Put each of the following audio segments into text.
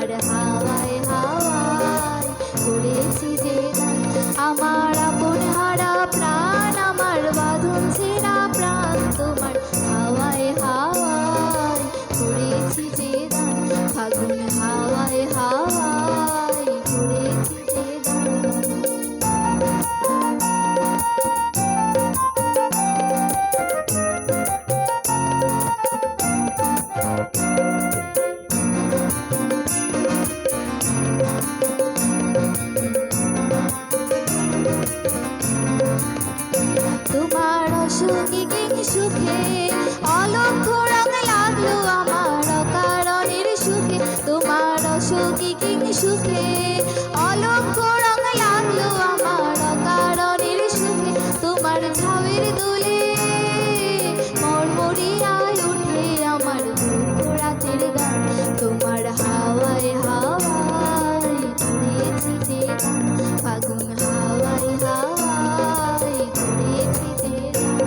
তোমার হাওয়ায় হাওয়ায় করেছি যে গান। আমার আপন হারা প্রাণ, আমার বাঁধন ছেঁড়া প্রাণ, তোমার হাওয়ায় হাওয়ায় করেছি যে গান। ফাগুন হাওয়ায় হাওয়ায় করেছি যে গান। তোমার অসুখে সুখে অলক্ষ রং লাগলো আমার অকারণের সুখে। তোমার অসুখে সুখে অলক্ষ রং লাগলো আমার অকারণের সুখে। তোমার ঝাউয়ের দোলে মরমরিয়ায় উঠে আমার দুঃখ রাতের গান। তোমার হাওয়ায় হাওয়ায় করেছি যে গান। ফাগুন হাওয়ায় হাওয়ায় করেছি যে গান।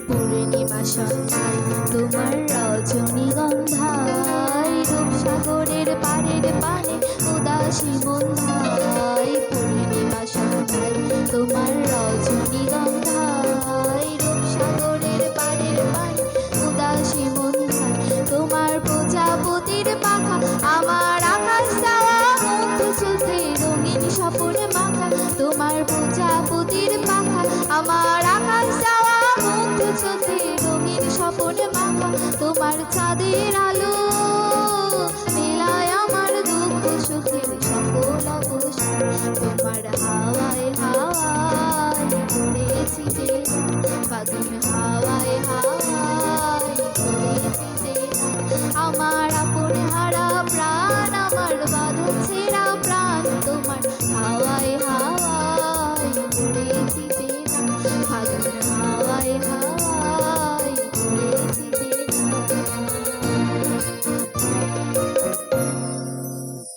পূর্ণিমা সন্ধ্যায় তোমার রজনীগন্ধায়, রূপসাগরের পাড়ের পানে উদাসী বন্ধায়। পূর্ণিমা সন্ধ্যায় তোমার রজনীগন্ধায়, রূপসাগরের পাড়ের পানে উদাসী বন্ধায়। তোমার প্রজাপতির পাখা আমার আকাশ ছাওয়া মুগ্ধ চোখে রঙিন স্বপনে মাখা। তোমার প্রজাপতির পাখা আমার আকাশ ছাওয়া মুগ্ধ চোখে রঙিন স্বপনে মাখা। তোমার চাঁদের আলো